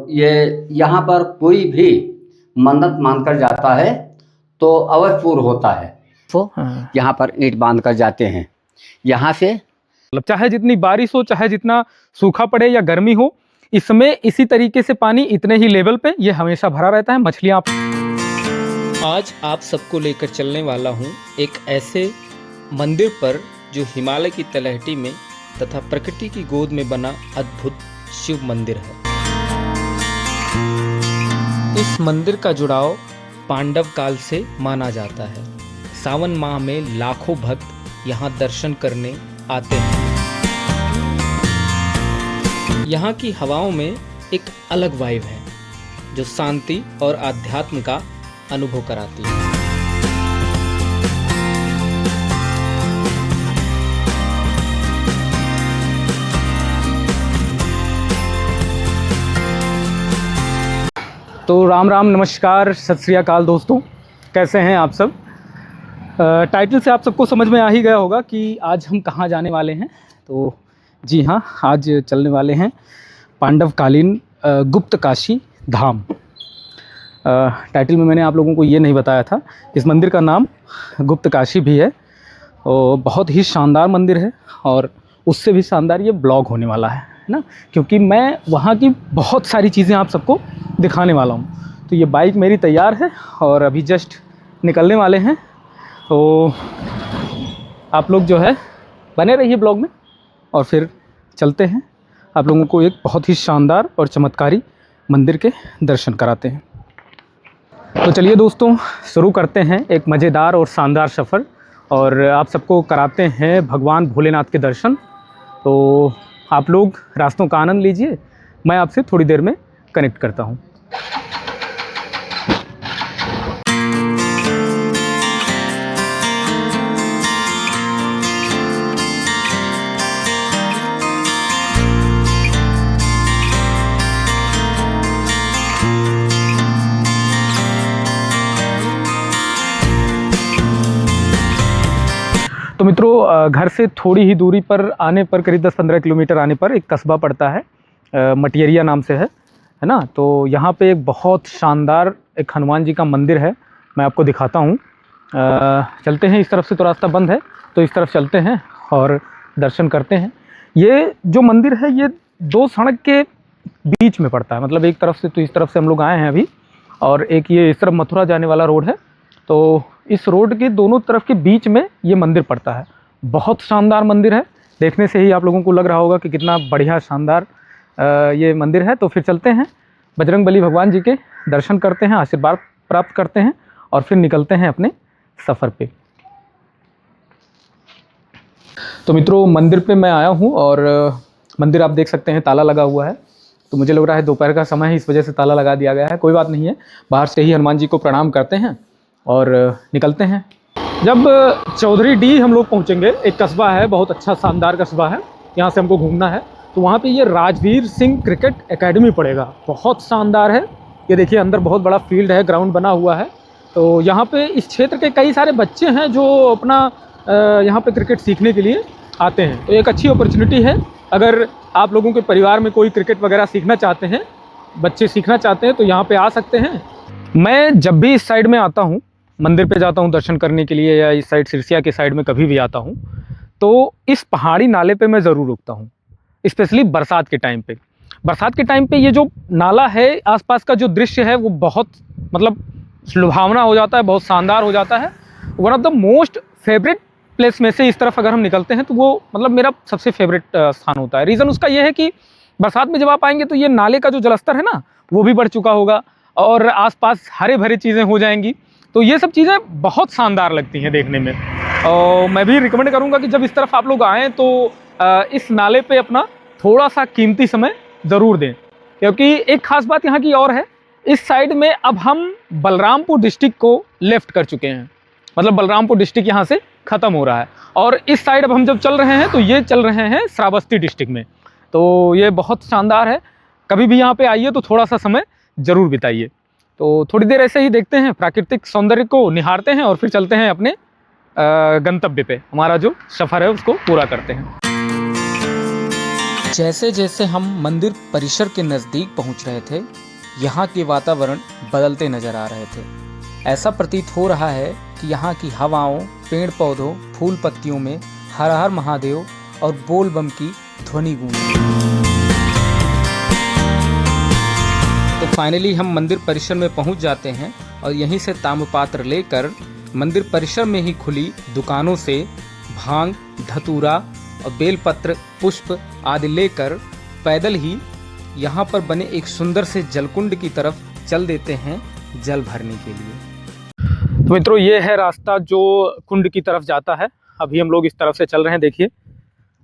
ये यहाँ पर कोई भी मन्नत मानकर जाता है तो अवश्य पूर्ण होता है। तो यहाँ पर ईंट बांध कर जाते हैं। यहाँ से मतलब चाहे जितनी बारिश हो, चाहे जितना सूखा पड़े या गर्मी हो, इसमें इसी तरीके से पानी इतने ही लेवल पे ये हमेशा भरा रहता है। मछलियाँ आज आप सबको लेकर चलने वाला हूँ एक ऐसे मंदिर पर जो हिमालय की तलहटी में तथा प्रकृति की गोद में बना अद्भुत शिव मंदिर है। इस मंदिर का जुड़ाव पांडव काल से माना जाता है। सावन माह में लाखों भक्त यहाँ दर्शन करने आते हैं। यहाँ की हवाओं में एक अलग वाइब है जो शांति और आध्यात्म का अनुभव कराती है। तो राम राम, नमस्कार, सत श्री अकाल दोस्तों, कैसे हैं आप सब। टाइटल से आप सबको समझ में आ ही गया होगा कि आज हम कहाँ जाने वाले हैं। तो जी हाँ, आज चलने वाले हैं पांडवकालीन गुप्त काशी धाम। टाइटल में मैंने आप लोगों को ये नहीं बताया था, इस मंदिर का नाम गुप्त काशी भी है और बहुत ही शानदार मंदिर है। और उससे भी शानदार ये ब्लॉग होने वाला है ना, क्योंकि मैं वहाँ की बहुत सारी चीज़ें आप सबको दिखाने वाला हूँ। तो ये बाइक मेरी तैयार है और अभी जस्ट निकलने वाले हैं। तो आप लोग जो है बने रहिए ब्लॉग में और फिर चलते हैं, आप लोगों को एक बहुत ही शानदार और चमत्कारी मंदिर के दर्शन कराते हैं। तो चलिए दोस्तों, शुरू करते हैं एक मज़ेदार और शानदार सफ़र और आप सबको कराते हैं भगवान भोलेनाथ के दर्शन। तो आप लोग रास्तों का आनंद लीजिए, मैं आपसे थोड़ी देर में कनेक्ट करता हूँ। तो मित्रों, घर से थोड़ी ही दूरी पर आने पर, करीब 10-15 किलोमीटर आने पर एक कस्बा पड़ता है, मटियरिया नाम से है ना। तो यहाँ पे एक बहुत शानदार एक हनुमान जी का मंदिर है, मैं आपको दिखाता हूँ। चलते हैं, इस तरफ से तो रास्ता बंद है तो इस तरफ चलते हैं और दर्शन करते हैं। ये जो मंदिर है ये दो सड़क के बीच में पड़ता है, मतलब एक तरफ से तो इस तरफ से हम लोग आए हैं अभी, और एक ये इस तरफ मथुरा जाने वाला रोड है। तो इस रोड के दोनों तरफ के बीच में ये मंदिर पड़ता है। बहुत शानदार मंदिर है, देखने से ही आप लोगों को लग रहा होगा कि कितना बढ़िया शानदार ये मंदिर है। तो फिर चलते हैं, बजरंगबली भगवान जी के दर्शन करते हैं, आशीर्वाद प्राप्त करते हैं और फिर निकलते हैं अपने सफ़र पे। तो मित्रों, मंदिर पे मैं आया हूँ और मंदिर आप देख सकते हैं ताला लगा हुआ है। तो मुझे लग रहा है दोपहर का समय है, इस वजह से ताला लगा दिया गया है। कोई बात नहीं है, बाहर से ही हनुमान जी को प्रणाम करते हैं और निकलते हैं। जब चौधरी डी हम लोग पहुंचेंगे, एक कस्बा है, बहुत अच्छा शानदार कस्बा है, यहाँ से हमको घूमना है। तो वहाँ पे ये राजवीर सिंह क्रिकेट एकेडमी पड़ेगा, बहुत शानदार है। ये देखिए अंदर बहुत बड़ा फील्ड है, ग्राउंड बना हुआ है। तो यहाँ पे इस क्षेत्र के कई सारे बच्चे हैं जो अपना यहाँ पे क्रिकेट सीखने के लिए आते हैं। तो एक अच्छी अपॉर्चुनिटी है, अगर आप लोगों के परिवार में कोई क्रिकेट वगैरह सीखना चाहते हैं, बच्चे सीखना चाहते हैं, तो यहाँ पर आ सकते हैं। मैं जब भी इस साइड में आता हूँ, मंदिर पे जाता हूँ दर्शन करने के लिए, या इस साइड सिरसिया के साइड में कभी भी आता हूँ, तो इस पहाड़ी नाले पे मैं ज़रूर रुकता हूँ, स्पेशली बरसात के टाइम पे। बरसात के टाइम पे ये जो नाला है, आसपास का जो दृश्य है वो बहुत मतलब लुभावना हो जाता है, बहुत शानदार हो जाता है। One of the most favourite place में से इस तरफ अगर हम निकलते हैं तो वो मतलब मेरा सबसे फेवरेट स्थान होता है। रीज़न उसका ये है कि बरसात में जब आप आएंगे तो ये नाले का जो जलस्तर है ना, वो भी बढ़ चुका होगा और आसपास हरे भरे चीज़ें हो जाएंगी। तो ये सब चीज़ें बहुत शानदार लगती हैं देखने में। और मैं भी रिकमेंड करूँगा कि जब इस तरफ आप लोग आएँ तो इस नाले पे अपना थोड़ा सा कीमती समय ज़रूर दें, क्योंकि एक ख़ास बात यहाँ की और है, इस साइड में अब हम बलरामपुर डिस्ट्रिक्ट को लेफ़्ट कर चुके हैं, मतलब बलरामपुर डिस्ट्रिक्ट यहाँ से ख़त्म हो रहा है। और इस साइड अब हम जब चल रहे हैं तो ये चल रहे हैं श्रावस्ती डिस्ट्रिक्ट में। तो ये बहुत शानदार है, कभी भी यहाँ पे आइए तो थोड़ा सा समय ज़रूर बिताइए। तो थोड़ी देर ऐसे ही देखते हैं, प्राकृतिक सौंदर्य को निहारते हैं और फिर चलते हैं अपने गंतव्य पे, हमारा जो सफ़र है उसको पूरा करते हैं। जैसे जैसे हम मंदिर परिसर के नज़दीक पहुंच रहे थे, यहाँ के वातावरण बदलते नजर आ रहे थे। ऐसा प्रतीत हो रहा है कि यहाँ की हवाओं, पेड़ पौधों, फूल पत्तियों में हर हर महादेव और बोल बम की ध्वनि गूंज रही है। तो फाइनली हम मंदिर परिसर में पहुंच जाते हैं और यहीं से ताम्रपात्र लेकर मंदिर परिसर में ही खुली दुकानों से भांग, धतूरा और बेलपत्र, पुष्प आदि लेकर पैदल ही यहाँ पर बने एक सुंदर से जलकुंड की तरफ चल देते हैं जल भरने के लिए। तो मित्रों, ये है रास्ता जो कुंड की तरफ जाता है। अभी हम लोग इस तरफ से चल रहे हैं। देखिए,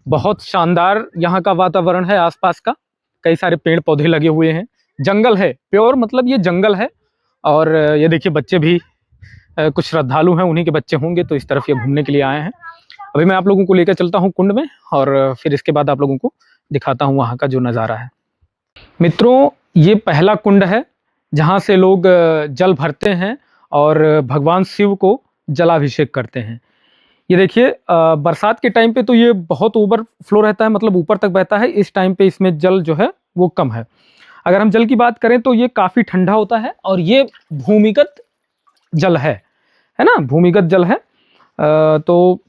बहुत शानदार यहाँ का वातावरण है। आसपास का कई सारे पेड़ पौधे लगे हुए हैं, जंगल है प्योर, मतलब ये जंगल है। और ये देखिए, बच्चे भी कुछ श्रद्धालु हैं, उन्हीं के बच्चे होंगे, तो इस तरफ ये घूमने के लिए आए हैं। अभी मैं आप लोगों को लेकर चलता हूँ कुंड में और फिर इसके बाद आप लोगों को दिखाता हूँ वहाँ का जो नज़ारा है। मित्रों, ये पहला कुंड है जहाँ से लोग जल भरते हैं और भगवान शिव को जलाभिषेक करते हैं। ये देखिए, बरसात के टाइम पे तो ये बहुत ओवरफ्लो रहता है, मतलब ऊपर तक बहता है। इस टाइम पे इसमें जल जो है वो कम है। अगर हम जल की बात करें तो ये काफ़ी ठंडा होता है और ये भूमिगत जल है ना, भूमिगत जल है। तो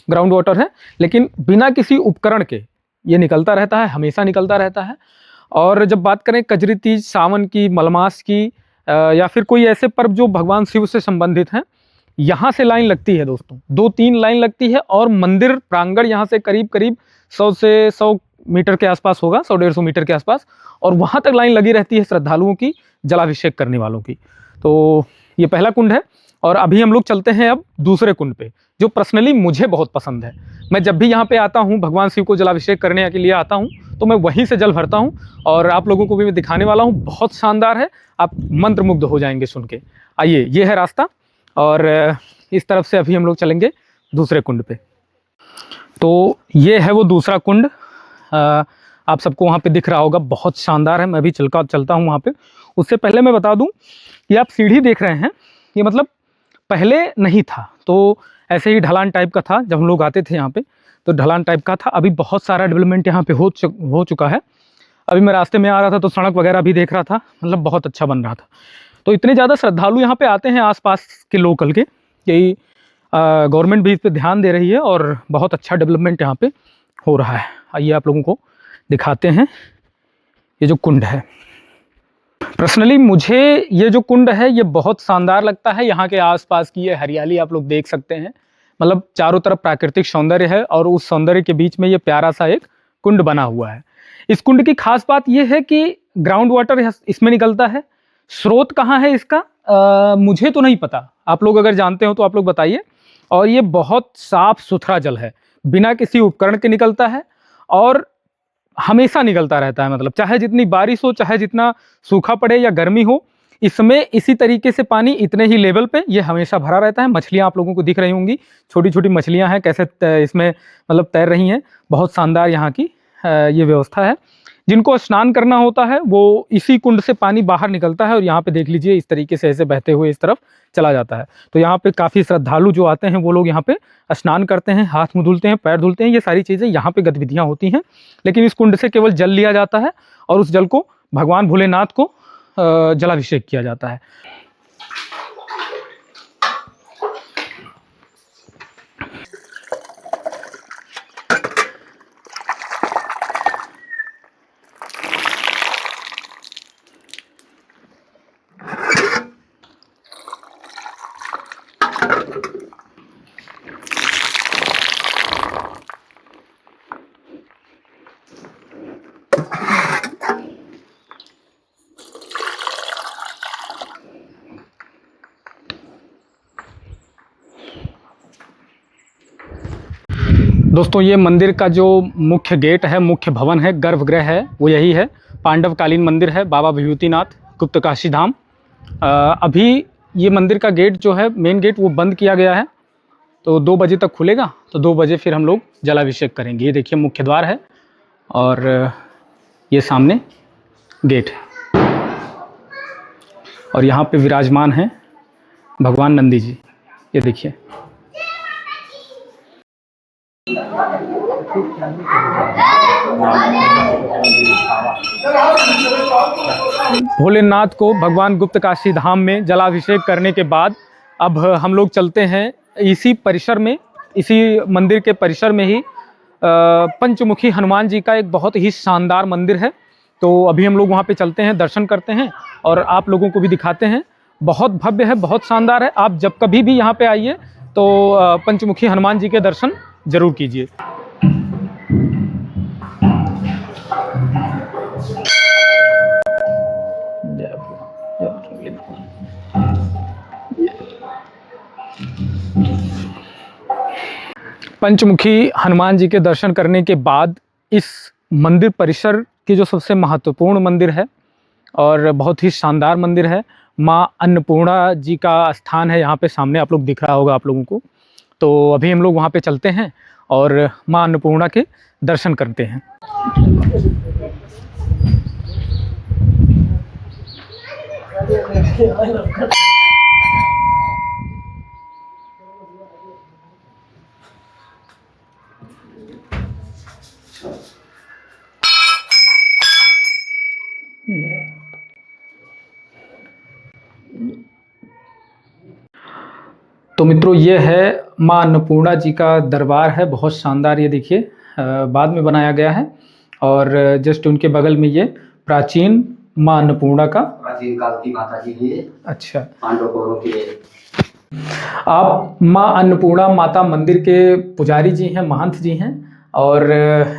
ग्राउंड वाटर है, लेकिन बिना किसी उपकरण के ये निकलता रहता है, हमेशा निकलता रहता है। और जब बात करें कजरी तीज, सावन की, मलमास की या फिर कोई ऐसे पर्व जो भगवान शिव से संबंधित हैं, यहाँ से लाइन लगती है दोस्तों, 2-3 लाइन लगती है। और मंदिर प्रांगण यहाँ से करीब करीब 100 से 100 मीटर के आसपास होगा, 100-150 मीटर के आसपास, और वहाँ तक लाइन लगी रहती है श्रद्धालुओं की, जलाभिषेक करने वालों की। तो ये पहला कुंड है और अभी हम लोग चलते हैं अब दूसरे कुंड पे, जो पर्सनली मुझे बहुत पसंद है। मैं जब भी यहाँ पे आता हूँ, भगवान शिव को जलाभिषेक करने के लिए आता हूँ, तो मैं वहीं से जल भरता हूँ और आप लोगों को भी मैं दिखाने वाला हूँ। बहुत शानदार है, आप मंत्रमुग्ध हो जाएंगे सुन के। आइए, ये है रास्ता और इस तरफ से अभी हम लोग चलेंगे दूसरे कुंड पे। तो ये है वो दूसरा कुंड, आप सबको वहाँ पे दिख रहा होगा, बहुत शानदार है। मैं भी चलता हूँ वहाँ पे। उससे पहले मैं बता दूँ, ये आप सीढ़ी देख रहे हैं, ये मतलब पहले नहीं था, तो ऐसे ही ढलान टाइप का था। जब हम लोग आते थे यहाँ पे तो ढलान टाइप का था। अभी बहुत सारा डेवलपमेंट यहाँ पे हो चुका है। अभी मैं रास्ते में आ रहा था तो सड़क वगैरह भी देख रहा था, मतलब बहुत अच्छा बन रहा था। तो इतने ज़्यादा श्रद्धालु यहाँ पे आते हैं आसपास के लोकल के, यही गवर्नमेंट भी इस पर ध्यान दे रही है और बहुत अच्छा डेवलपमेंट यहाँ पे हो रहा है। आइए आप लोगों को दिखाते हैं ये जो कुंड है। पर्सनली मुझे ये जो कुंड है ये बहुत शानदार लगता है। यहाँ के आसपास की ये हरियाली आप लोग देख सकते हैं, मतलब चारों तरफ प्राकृतिक सौंदर्य है और उस सौंदर्य के बीच में ये प्यारा सा एक कुंड बना हुआ है। इस कुंड की खास बात ये है कि ग्राउंड वाटर इसमें निकलता है। स्रोत कहाँ है इसका मुझे तो नहीं पता, आप लोग अगर जानते हो तो आप लोग बताइए। और ये बहुत साफ सुथरा जल है, बिना किसी उपकरण के निकलता है और हमेशा निकलता रहता है। मतलब चाहे जितनी बारिश हो, चाहे जितना सूखा पड़े या गर्मी हो, इसमें इसी तरीके से पानी इतने ही लेवल पे ये हमेशा भरा रहता है। मछलियाँ आप लोगों को दिख रही होंगी, छोटी छोटी मछलियाँ हैं, कैसे इसमें मतलब तैर रही हैं। बहुत शानदार यहाँ की ये व्यवस्था है। जिनको स्नान करना होता है वो इसी कुंड से पानी बाहर निकलता है और यहाँ पे देख लीजिए इस तरीके से ऐसे बहते हुए इस तरफ चला जाता है। तो यहाँ पे काफ़ी श्रद्धालु जो आते हैं वो लोग यहाँ पे स्नान करते हैं, हाथ मुँह धुलते हैं, पैर धुलते हैं, ये सारी चीज़ें यहाँ पे गतिविधियाँ होती हैं। लेकिन इस कुंड से केवल जल लिया जाता है और उस जल को भगवान भोलेनाथ को जलाभिषेक किया जाता है। दोस्तों, ये मंदिर का जो मुख्य गेट है, मुख्य भवन है, गर्भगृह है, वो यही है। पांडवकालीन मंदिर है, बाबा विभूतिनाथ गुप्तकाशी धाम। अभी ये मंदिर का गेट जो है, मेन गेट, वो बंद किया गया है। तो 2 बजे तक खुलेगा, तो 2 बजे फिर हम लोग जलाभिषेक करेंगे। ये देखिए मुख्य द्वार है और ये सामने गेट है और यहाँ पे विराजमान है भगवान नंदी जी। ये देखिए। भोलेनाथ को भगवान गुप्त काशी धाम में जलाभिषेक करने के बाद अब हम लोग चलते हैं इसी परिसर में, इसी मंदिर के परिसर में ही पंचमुखी हनुमान जी का एक बहुत ही शानदार मंदिर है। तो अभी हम लोग वहाँ पे चलते हैं, दर्शन करते हैं और आप लोगों को भी दिखाते हैं। बहुत भव्य है, बहुत शानदार है। आप जब कभी भी यहाँ पे आइए तो पंचमुखी हनुमान जी के दर्शन जरूर कीजिए। पंचमुखी हनुमान जी के दर्शन करने के बाद इस मंदिर परिसर की जो सबसे महत्वपूर्ण मंदिर है और बहुत ही शानदार मंदिर है, माँ अन्नपूर्णा जी का स्थान है। यहाँ पे सामने आप लोग दिख रहा होगा आप लोगों को। तो अभी हम लोग वहाँ पे चलते हैं और माँ अन्नपूर्णा के दर्शन करते हैं। तो मित्रों, ये है माँ अन्नपूर्णा जी का दरबार है, बहुत शानदार। ये देखिए बाद में बनाया गया है और जस्ट उनके बगल में ये प्राचीन माँ अन्नपूर्णा का प्राचीन काल की माता जी है। अच्छा, पांडव कौरव के। आप माँ अन्नपूर्णा माता मंदिर के पुजारी जी हैं, महंत जी हैं और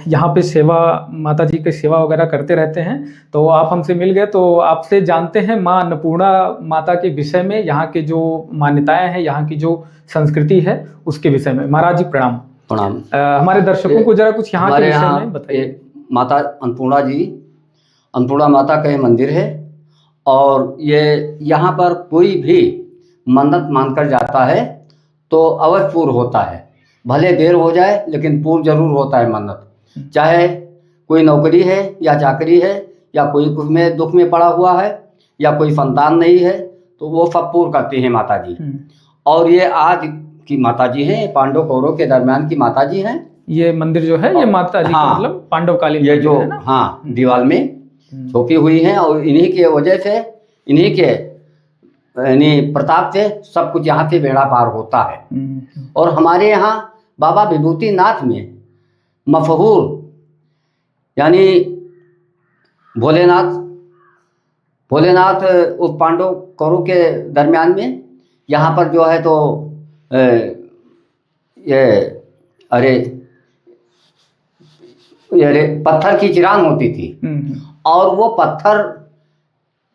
यहाँ पे सेवा, माता जी की सेवा वगैरह करते रहते हैं। तो आप हमसे मिल गए तो आपसे जानते हैं माँ अन्नपूर्णा माता के विषय में, यहाँ के जो मान्यताएं हैं, यहाँ की जो संस्कृति है उसके विषय में। महाराज जी प्रणाम। प्रणाम। हमारे दर्शकों को जरा कुछ यहाँ के विषय में बताइए। माता अन्नपूर्णा जी, अन्नपूर्णा माता का ये मंदिर है और ये यहाँ पर कोई भी मन्नत मानकर जाता है तो अवश्य पूर्ण होता है। भले देर हो जाए लेकिन पूर्ण जरूर होता है मन्नत। चाहे कोई नौकरी है या चाकरी है या कोई कुछ में दुख में पड़ा हुआ है या कोई संतान नहीं है तो वो सब पूर्ण करती हैं माता जी। और ये आज की माता जी हैं, पांडव कौरव के दरमियान की माता जी हैं। ये मंदिर जो है ये माता जी का मतलब पांडवकालीन ये जो दीवार में छुपी हुई है और इन्हीं के वजह से, इन्हीं के यानी प्रताप से सब कुछ यहाँ से बेड़ा पार होता है। और हमारे यहाँ बाबा विभूतिनाथ में मशहूर यानी भोलेनाथ उस पांडव कौरव के दरमियान में यहाँ पर जो है तो ये पत्थर की चिरान होती थी और वो पत्थर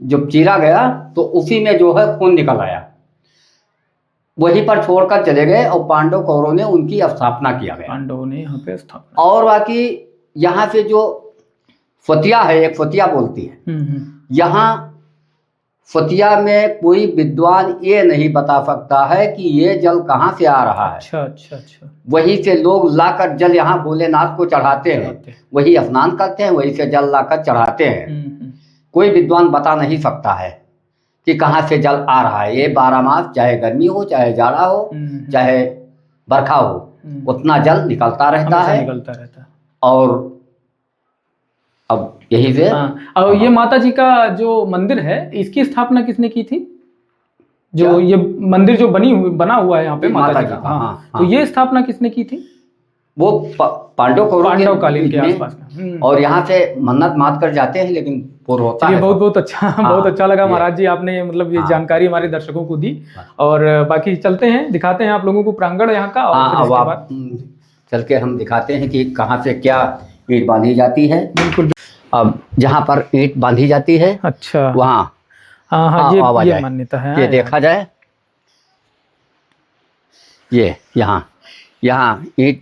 जब चीरा गया तो उसी में जो है खून निकल आया, वहीं पर छोड़कर चले गए और पांडव कौरव ने उनकी स्थापना किया गया। पांडवों ने यहाँ पे स्थापना। और बाकी यहाँ से जो फतिया है, एक फतिया बोलती है, यहाँ फतिया में कोई विद्वान ये नहीं बता सकता है कि ये जल कहाँ से आ रहा है। अच्छा। वहीं से लोग लाकर जल यहाँ भोलेनाथ को चढ़ाते हैं, वही स्नान करते हैं, वहीं से जल लाकर चढ़ाते हैं। कोई विद्वान बता नहीं सकता है कि कहाँ से जल आ रहा है। ये 12 मास, चाहे गर्मी हो, चाहे जाड़ा हो, चाहे बरखा हो, उतना जल निकलता रहता है। और अब यही से और ये माता जी का जो मंदिर है इसकी स्थापना किसने की थी? जो ये मंदिर जो बना हुआ है यहाँ पे माता जी का, तो ये स्थापना किसने की थी? वो पांडव कालीन के आसपास। और यहाँ से मन्नत मात कर जाते हैं लेकिन पूर्ण होता है। बहुत अच्छा बहुत अच्छा लगा महाराज जी, आपने मतलब ये जानकारी हमारे दर्शकों को दी। और बाकी चलते हैं, दिखाते हैं आप लोगों को प्रांगण यहाँ का। और चल के हम दिखाते हैं कि कहाँ से क्या ईंट बांधी जाती है। बिल्कुल। अब जहाँ पर ईंट बांधी जाती है, अच्छा, वहाँ ये मान्यता है। ये देखा जाए, ये यहाँ ईंट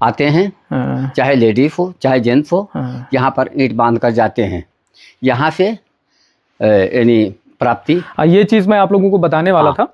आते हैं, चाहे लेडीज हो चाहे जेंट्स हो, यहाँ पर ईंट बांध कर जाते हैं। यहाँ से यानी प्राप्ति। ये चीज़ मैं आप लोगों को बताने वाला था।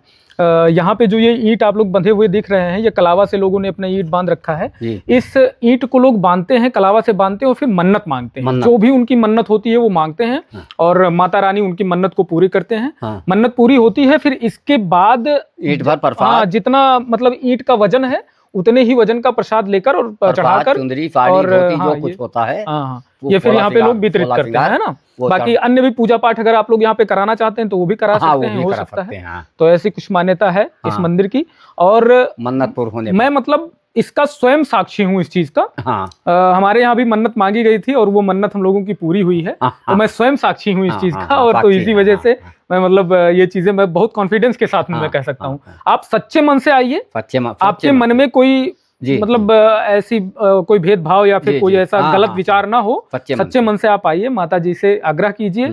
यहाँ पे जो ये ईंट आप लोग बंधे हुए दिख रहे हैं, ये कलावा से लोगों ने अपना ईंट बांध रखा है। इस ईंट को लोग बांधते हैं, कलावा से बांधते हैं और फिर मन्नत मांगते हैं। जो भी उनकी मन्नत होती है वो मांगते हैं और माता रानी उनकी मन्नत को पूरी करते हैं। मन्नत पूरी होती है, फिर इसके बाद ईंट भर जितना मतलब ईंट का वजन है उतने ही वजन का प्रसाद लेकर और चढ़ाकर चुंदरी साड़ी और धोती हाँ, जो कुछ होता है हाँ वो ये फिर सोलह यहाँ पे लोग श्रृंगार, वितरित सोलह करते हैं, श्रृंगार, है ना। वो बाकी अन्य भी पूजा पाठ अगर आप लोग यहाँ पे कराना चाहते हैं तो वो भी करा हाँ, सकते वो हैं, भी हो करा सकता सकते है। हैं, हाँ। तो ऐसी कुछ मान्यता है इस हाँ। मंदिर की। और मन्नत पूर्ण होने मैं मतलब इसका स्वयं साक्षी हूँ इस चीज का। हाँ हमारे यहाँ भी मन्नत मांगी गई थी और वो मन्नत हम लोगों की पूरी हुई है। हाँ, तो मैं स्वयं साक्षी हूँ इस हाँ, चीज हाँ, का। हाँ, और तो साक्षी इसी है, वजह हाँ, से हाँ। मैं मतलब ये चीजें मैं बहुत कॉन्फिडेंस के साथ में मैं हाँ, कह सकता हाँ, हूँ। हाँ। आप सच्चे मन से आइए, आपके मन में कोई जी, मतलब ऐसी कोई भेदभाव या फिर जी, कोई जी, ऐसा हाँ, गलत हाँ, विचार ना हो। सच्चे मन से आप आइए, माता जी से आग्रह कीजिए,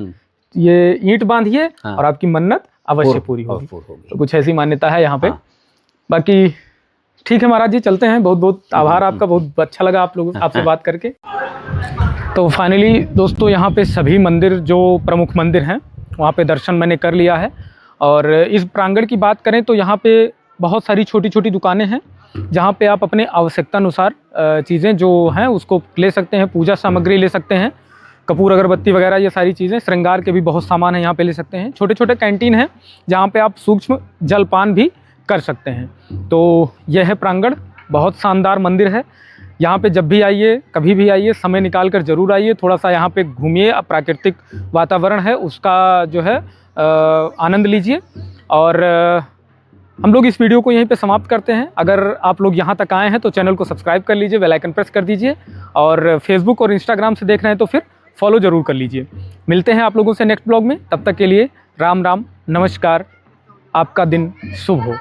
ये ईंट बांधिए हाँ। और आपकी मन्नत अवश्य पूरी होगी। तो कुछ ऐसी मान्यता है यहाँ पे। बाकी ठीक है महाराज जी, चलते हैं। बहुत बहुत आभार आपका, बहुत अच्छा लगा आप लोगों आपसे बात करके। तो फाइनली दोस्तों यहाँ पे सभी मंदिर जो प्रमुख मंदिर हैं वहाँ पे दर्शन मैंने कर लिया है। और इस प्रांगण की बात करें तो यहाँ पे बहुत सारी छोटी छोटी दुकानें हैं जहाँ पे आप अपने आवश्यकता अनुसार चीज़ें जो हैं उसको ले सकते हैं, पूजा सामग्री ले सकते हैं, कपूर अगरबत्ती वगैरह ये सारी चीज़ें, श्रृंगार के भी बहुत सामान है यहाँ पे ले सकते हैं। छोटे छोटे कैंटीन हैं जहाँ पे आप सूक्ष्म जलपान भी कर सकते हैं। तो यह है प्रांगण, बहुत शानदार मंदिर है। यहाँ पे जब भी आइए, कभी भी आइए, समय निकाल कर ज़रूर आइए, थोड़ा सा यहाँ पे घूमिए, प्राकृतिक वातावरण है उसका जो है आनंद लीजिए। और हम लोग इस वीडियो को यहीं पे समाप्त करते हैं। अगर आप लोग यहाँ तक आए हैं तो चैनल को सब्सक्राइब कर लीजिए, बेल आइकन प्रेस कर दीजिए, और फेसबुक और इंस्टाग्राम से देख रहे हैं तो फिर फॉलो ज़रूर कर लीजिए। मिलते हैं आप लोगों से नेक्स्ट ब्लॉग में, तब तक के लिए राम राम, नमस्कार, आपका दिन शुभ हो।